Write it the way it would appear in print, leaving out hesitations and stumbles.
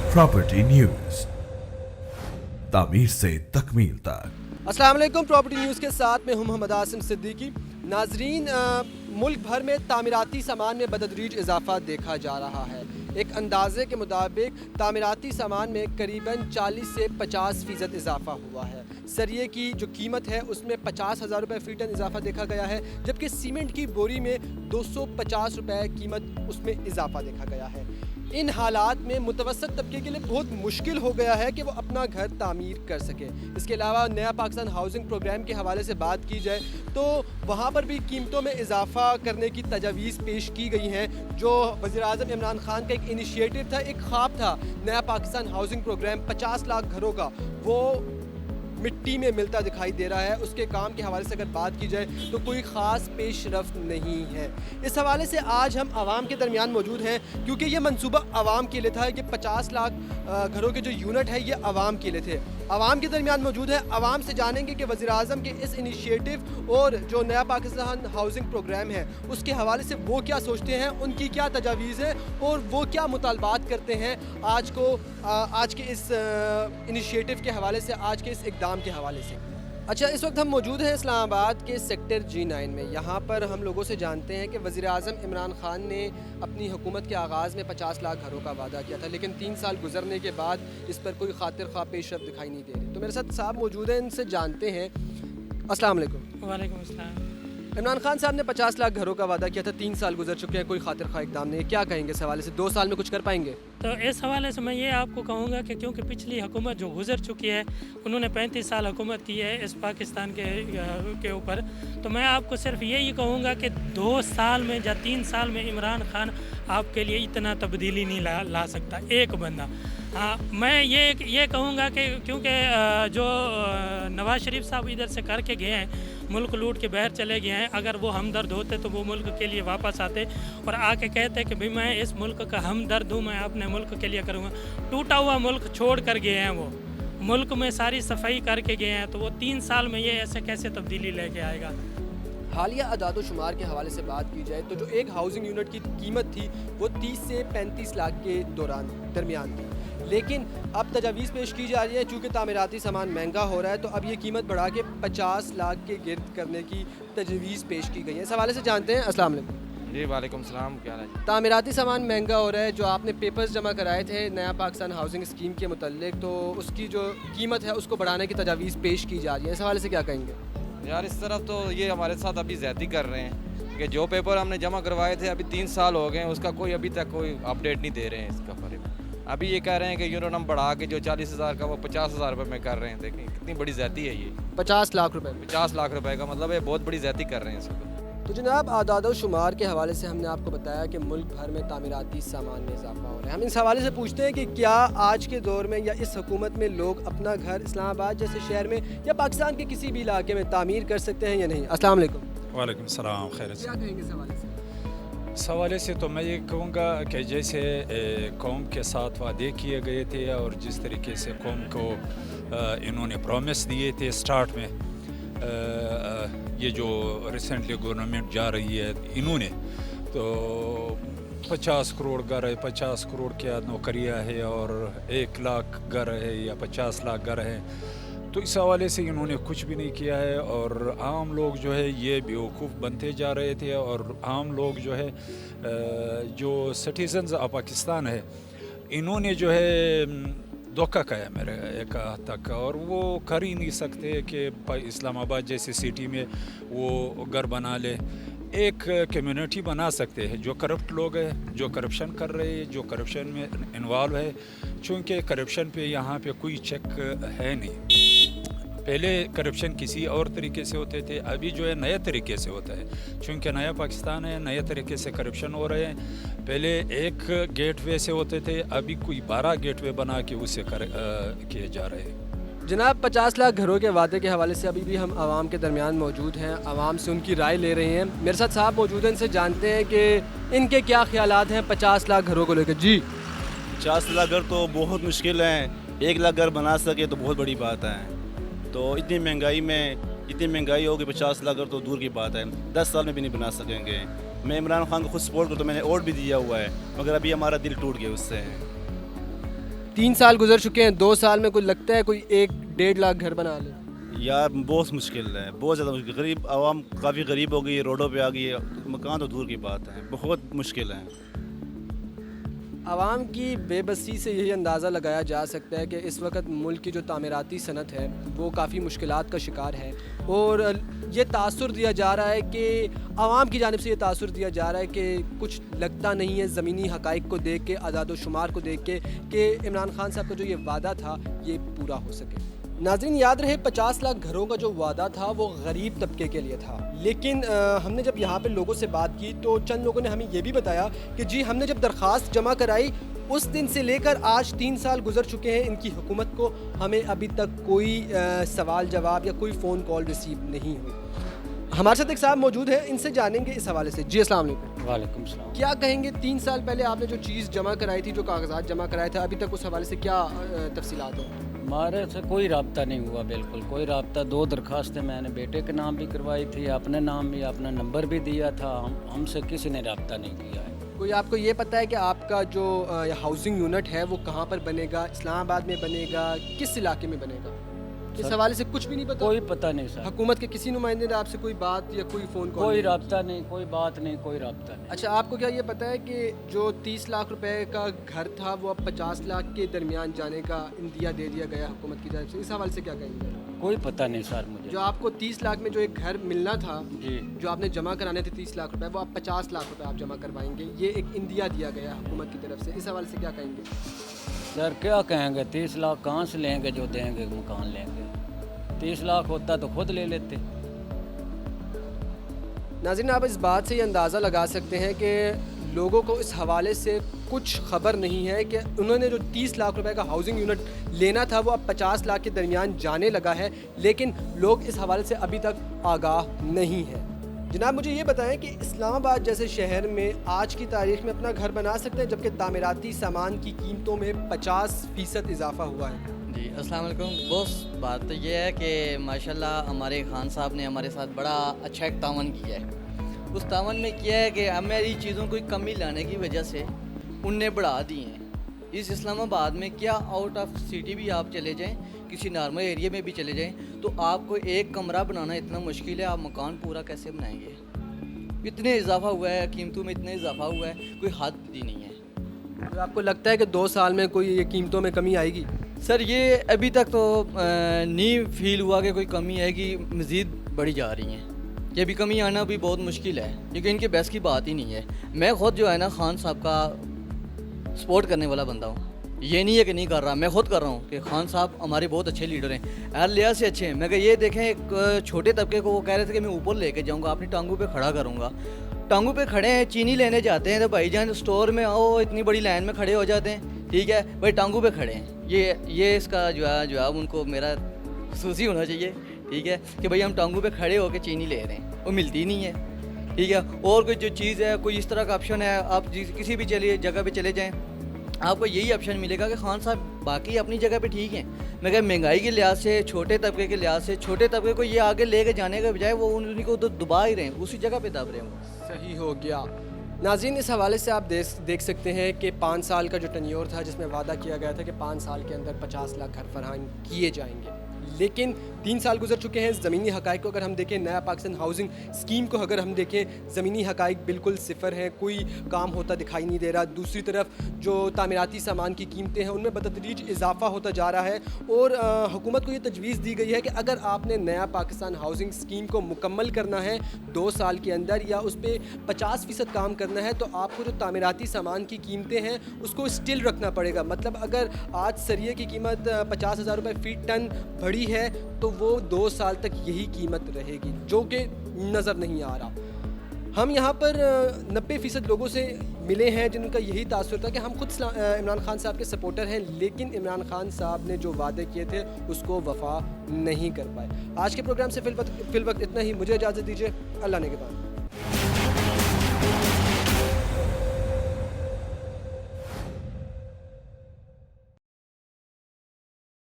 Property news, तामीर से तकमील तक। अस्सलाम वालेकुम। प्रॉपर्टी न्यूज़ के साथ में हूं मोहम्मद आसिम सिद्दीकी। नाजरीन, मुल्क भर में तामीराती सामान में बतदरीज इजाफा देखा जा रहा है। एक अंदाजे के मुताबिक तामीराती सामान में करीबन 40 से 50% इजाफा हुआ है। सरिये की जो कीमत है उसमें 50,000 रुपये फ़ी टन इजाफा देखा गया है, जबकि सीमेंट की बोरी में 250 रुपये कीमत उसमें इजाफा देखा गया है। इन हालात में मुतवसत तबके के लिए बहुत मुश्किल हो गया है कि वो अपना घर तामीर कर सके। इसके अलावा नया पाकिस्तान हाउसिंग प्रोग्राम के हवाले से बात की जाए तो वहाँ पर भी कीमतों में इजाफा करने की तजावीज़ पेश की गई हैं। जो वज़ीर-ए-आज़म इमरान खान का एक इनिशिएटिव था, एक ख्वाब था नया पाकिस्तान हाउसिंग प्रोग्राम 50 लाख घरों का, वो मिट्टी में मिलता दिखाई दे रहा है। उसके काम के हवाले से अगर बात की जाए तो कोई ख़ास पेशरफ्त नहीं है। इस हवाले से आज हम आवाम के दरमियान मौजूद हैं, क्योंकि ये मंसूबा आवाम के लिए था कि 50 लाख घरों के जो यूनिट है ये आवाम के लिए थे। आवाम के दरमियान मौजूद है, आवाम से जानेंगे कि वज़ीर-ए-आज़म के इस इनिशिएटिव और जो नया पाकिस्तान हाउसिंग प्रोग्राम है उसके हवाले से वो क्या सोचते हैं, उनकी क्या तजावीज़ है और वो क्या मुतालबात करते हैं आज के इस इनिशिएटिव के हवाले से, आज के इस इक़दाम के हवाले से। अच्छा, इस वक्त हम मौजूद हैं इस्लामाबाद के सेक्टर G9 में। यहाँ पर हम लोगों से जानते हैं कि वज़ीर-ए-आज़म इमरान खान ने अपनी हुकूमत के आगाज़ में 50 लाख घरों का वादा किया था, लेकिन 3 साल गुजरने के बाद इस पर कोई खातिर ख्वाह पेशरफ्त दिखाई नहीं दे रही। तो मेरे साथ साहब मौजूद हैं, इनसे जानते हैं। अस्सलाम वालेकुम। वालेकुम अस्सलाम। इमरान खान साहब ने 50 लाख घरों का वादा किया था, 3 साल गुजर चुके हैं, कोई खातिर ख्वाह इक़दाम नहीं। क्या कहेंगे इस हवाले से? 2 साल में कुछ कर पाएंगे? तो इस हवाले से मैं ये आपको कहूँगा कि क्योंकि पिछली हुकूमत जो गुजर चुकी है, उन्होंने 35 साल हुकूमत की है इस पाकिस्तान के ऊपर, तो मैं आपको सिर्फ यही कहूँगा कि 2 साल में या 3 साल में इमरान खान आपके लिए इतना तब्दीली नहीं ला सकता एक बंदा। हाँ, मैं ये कहूँगा कि क्योंकि जो नवाज़ शरीफ साहब इधर से करके गए हैं, मुल्क लूट के बाहर चले गए हैं, अगर वो हमदर्द होते तो वो मुल्क के लिए वापस आते और आके कहते कि भाई मैं इस मुल्क का हमदर्द हूँ, मैं अपने मुल्क के लिए करूँगा। टूटा हुआ मुल्क छोड़ कर गए हैं, वो मुल्क में सारी सफाई करके गए हैं, तो वो 3 साल में ये ऐसे कैसे तब्दीली लेके आएगा? हालिया अदाद शुमार के हवाले से बात की जाए तो जो एक हाउसिंग यूनिट की कीमत थी वो 30 से 35 लाख के दरमियान थी, लेकिन अब तजावीज़ पेश की जा रही है चूँकि तामीराती सामान महंगा हो रहा है, तो अब ये कीमत बढ़ा के 50 लाख के गिर्द करने की तजवीज़ पेश की गई है। इस हवाले से जानते हैं। अस्सलाम वालेकुम। जी वालेकुम सलाम। क्या हाल है? तामीराती सामान महंगा हो रहा है, जो आपने पेपर्स जमा कराए थे नया पाकिस्तान हाउसिंग स्कीम के मुतल्लिक, तो उसकी जो कीमत है उसको बढ़ाने की तजावीज़ पेश की जा रही है। इस हवाले से क्या कहेंगे? यार इस तरफ तो ये हमारे साथ अभी ज़्यादती कर रहे हैं कि जो पेपर हमने जमा करवाए थे अभी 3 साल हो गए हैं, उसका कोई अभी तक कोई अपडेट नहीं दे रहे हैं इसका फर्क। अभी ये कह रहे हैं कि यूनिट हम बढ़ा के जो 40,000 का वो 50,000 रुपये में कर रहे हैं। देखें कितनी बड़ी ज़्यादती है ये। 50 लाख रुपए। 50 लाख रुपए का मतलब है बहुत बड़ी ज़्यादती कर रहे हैं इसको। तो जनाब, आदाद शुमार के हवाले से हमने आपको बताया कि मुल्क भर में तामीराती सामान में इजाफा हो रहा है। हम इस हवाले से पूछते हैं कि क्या आज के दौर में या इस हुकूमत में लोग अपना घर इस्लामाबाद जैसे शहर में या पाकिस्तान के किसी भी इलाके में तामीर कर सकते हैं या नहीं? अस्सलाम वालेकुम। वालेकुम सलाम। खैर, क्या कहेंगे इस हवाले से? इस हवाले से तो मैं ये कहूँगा कि जैसे कौम के साथ वादे किए गए थे और जिस तरीके से कौम को इन्होंने प्रॉमिस दिए थे स्टार्ट में, ये जो रिसेंटली गवर्नमेंट जा रही है इन्होंने तो 50 करोड़ घर है, 50 करोड़ क्या नौकरियाँ है और 1 लाख घर है या 50 लाख घर है, तो इस हवाले से इन्होंने कुछ भी नहीं किया है और आम लोग जो है ये बेवकूफ़ बनते जा रहे थे और आम लोग जो है जो सिटीजन्स ऑफ पाकिस्तान है इन्होंने जो है धोखा खाया मेरे एक हद तक, और वो कर ही नहीं सकते कि इस्लामाबाद जैसी सिटी में वो घर बना ले। एक कम्युनिटी बना सकते हैं जो करप्ट लोग हैं, जो करप्शन कर रहे हैं, जो करप्शन में इन्वॉल्व है, चूँकि करप्शन पे यहाँ पे कोई चेक है नहीं। पहले करप्शन किसी और तरीके से होते थे, अभी जो है नए तरीके से होता है, चूँकि नया पाकिस्तान है, नए तरीके से करप्शन हो रहे हैं। पहले एक गेटवे से होते थे, अभी कोई 12 गेटवे बना के उससे किए जा रहे हैं। जनाब, 50 लाख घरों के वादे के हवाले से अभी भी हम आवाम के दरमियान मौजूद हैं, आवाम से उनकी राय ले रहे हैं। मेरे साथ साहब मौजूद हैं, इनसे जानते हैं कि इनके क्या ख्यालात हैं 50 लाख घरों को लेकर। जी, 50 लाख घर तो बहुत मुश्किल है, 1 लाख घर बना सके तो बहुत बड़ी बात है। तो इतनी महंगाई होगी, 50 लाख घर तो दूर की बात है, 10 साल में भी नहीं बना सकेंगे। मैं इमरान खान को खुद सपोर्ट करता हूँ, मैंने वोट भी दिया हुआ है, मगर अभी हमारा दिल टूट गया उससे। 3 साल गुजर चुके हैं, 2 साल में कोई लगता है कोई 1-1.5 लाख घर बना ले? यार बहुत मुश्किल है, बहुत ज़्यादा मुश्किल। गरीब आवाम काफ़ी गरीब हो गई है, रोडों पे आ गई है, मकान तो दूर की बात है, बहुत मुश्किल है। आवाम की बेबसी से यही अंदाज़ा लगाया जा सकता है कि इस वक्त मुल्क की जो तामीराती सनत है वो काफ़ी मुश्किलात का शिकार है, और ये तासुर दिया जा रहा है कि आवाम की जानिब से ये तासुर दिया जा रहा है कि कुछ लगता नहीं है ज़मीनी हक़ाइक़ को देख के, आज़ाद व शुमार को देख के, कि इमरान खान साहब का जो ये वादा था ये पूरा हो सके। नाज़रीन, याद रहे 50 लाख घरों का जो वादा था वो गरीब तबके के लिए था, लेकिन हमने जब यहाँ पे लोगों से बात की तो चंद लोगों ने हमें ये भी बताया कि जी हमने जब दरख्वास्त जमा कराई उस दिन से लेकर आज 3 साल गुजर चुके हैं इनकी हुकूमत को, हमें अभी तक कोई सवाल जवाब या कोई फ़ोन कॉल रिसीव नहीं हुई। हमारे साथ एक साहब मौजूद है, इनसे जानेंगे इस हवाले से। जी अस्सलाम वालेकुम। वालेकुम सलाम। क्या कहेंगे, 3 साल पहले आपने जो चीज़ जमा कराई थी, जो कागजात जमा कराए थे, अभी तक उस हवाले से क्या तफसीलात हैं? हमारे से कोई रब्ता नहीं हुआ, बिल्कुल कोई रब्ता। 2 दरखास्तें मैंने बेटे के नाम भी करवाई थी, अपने नाम भी, अपना नंबर भी दिया था, हमसे किसी ने रब्ता नहीं किया है। कोई आपको ये पता है कि आपका जो हाउसिंग यूनिट है वो कहाँ पर बनेगा? इस्लामाबाद में बनेगा, किस इलाके में बनेगा? इस हवाले से कुछ भी नहीं पता? कोई पता नहीं सर। हुकूमत के किसी नुमाइंदे ने आपसे कोई बात या कोई फ़ोन कॉल? कोई रब्ता नहीं, कोई बात नहीं, कोई रब्ता नहीं। अच्छा, आपको क्या ये पता है कि जो 30 लाख रुपए का घर था वो अब 50 लाख के दरमियान जाने का इंदिया दे दिया गया हुकूमत की तरफ से? इस हवाले से क्या कहेंगे? कोई पता नहीं सर मुझे। जो आपको 30 लाख में जो एक घर मिलना था जी, जो आपने जमा कराने थे 30 लाख रुपए, वो आप 50 लाख रुपए आप जमा करवाएंगे, ये एक इंदिया दिया गया हुकूमत की तरफ से। इस हवाले से क्या कहेंगे? सर क्या कहेंगे, 30 लाख कहाँ से लेंगे जो देंगे मकान लेंगे? 30 लाख होता तो खुद ले लेते। नाज़रीन, आप इस बात से ये अंदाज़ा लगा सकते हैं कि लोगों को इस हवाले से कुछ खबर नहीं है कि उन्होंने जो 30 लाख रुपए का हाउसिंग यूनिट लेना था वो अब 50 लाख के दरमियान जाने लगा है, लेकिन लोग इस हवाले से अभी तक आगाह नहीं हैं। जनाब, मुझे ये बताएं कि इस्लामाबाद जैसे शहर में आज की तारीख में अपना घर बना सकते हैं, जबकि तामीराती सामान की कीमतों में 50% इजाफा हुआ है। जी अस्सलाम वालेकुम बॉस। बात तो ये है कि माशाल्लाह हमारे खान साहब ने हमारे साथ बड़ा अच्छा एक तावन किया है। उस तावन में किया है कि हमारी चीज़ों को कमी लाने की वजह से उनने बढ़ा दी हैं। इस इस्लामाबाद में क्या आउट ऑफ सिटी भी आप चले जाएं, किसी नॉर्मल एरिया में भी चले जाएं, तो आपको एक कमरा बनाना इतना मुश्किल है, आप मकान पूरा कैसे बनाएंगे? इतने इजाफा हुआ है, कीमतों में इतना इजाफा हुआ है, कोई हद ही नहीं है। तो आपको लगता है कि 2 साल में कोई ये कीमतों में कमी आएगी? सर ये अभी तक तो नहीं फील हुआ कि कोई कमी आएगी, मज़ीद बढ़ी जा रही हैं। ये भी कमी आना भी बहुत मुश्किल है, क्योंकि इनके बस की बात ही नहीं है। मैं खुद जो है ना खान साहब का सपोर्ट करने वाला बंदा हूँ, ये नहीं है कि नहीं कर रहा, मैं खुद कर रहा हूँ कि खान साहब हमारे बहुत अच्छे लीडर हैं, हर लिहाज से अच्छे हैं। मैं ये देखें, एक छोटे तबके को वो कह रहे थे कि मैं ऊपर लेके जाऊँगा, अपनी टांगों पे खड़ा करूँगा। टांगों पे खड़े हैं, चीनी लेने जाते हैं तो भाईजान स्टोर में आओ, इतनी बड़ी लाइन में खड़े हो जाते हैं, ठीक है भाई, टांगों पे खड़े हैं। ये इसका जवाब उनको मेरा खुसूसी होना चाहिए, ठीक है, कि भाई हम टांगों पे खड़े होकर चीनी ले रहे हैं, वो मिलती नहीं है, ठीक है। और कोई जो चीज़ है, कोई इस तरह का ऑप्शन है, आप किसी भी जगह पे चले जाएं, आपको यही ऑप्शन मिलेगा कि खान साहब बाकी अपनी जगह पे ठीक हैं, मगर महंगाई के लिहाज से, छोटे तबके के लिहाज से, छोटे तबके को ये आगे लेके जाने के बजाय वो उन्हीं को तो दबा ही रहे हैं, उसी जगह पे दब रहे हैं। सही हो गया। नाज़रीन, इस हवाले से आप देख सकते हैं कि 5 साल का जो टन्योर था, जिसमें वादा किया गया था कि 5 साल के अंदर 50 लाख घर फराहम किए जाएंगे, लेकिन 3 साल गुजर चुके हैं। ज़मीनी हक़ाइक़ को अगर हम देखें, नया पाकिस्तान हाउसिंग स्कीम को अगर हम देखें, ज़मीनी हक़ाइक़ बिल्कुल सिफर हैं, कोई काम होता दिखाई नहीं दे रहा। दूसरी तरफ जो तामीराती सामान की कीमतें हैं उनमें बतदरीज इजाफा होता जा रहा है, और हुकूमत को ये तजवीज़ दी गई है कि अगर आपने नया पाकिस्तान हाउसिंग स्कीम को मुकम्मल करना है 2 साल के अंदर, या उस पर 50% काम करना है, तो आपको जो तामीराती सामान की कीमतें हैं उसको स्टिल रखना पड़ेगा। मतलब अगर आज सरिये की कीमत 50,000 रुपये फ़ीट टन बढ़ी है तो वो 2 साल तक यही कीमत रहेगी, जो कि नज़र नहीं आ रहा। हम यहाँ पर 90% लोगों से मिले हैं जिनका यही तासुर था कि हम खुद इमरान खान साहब के सपोर्टर हैं, लेकिन इमरान खान साहब ने जो वादे किए थे उसको वफा नहीं कर पाए। आज के प्रोग्राम से फिल वक्त इतना ही। मुझे इजाज़त दीजिए, अल्लाह ने के बाद।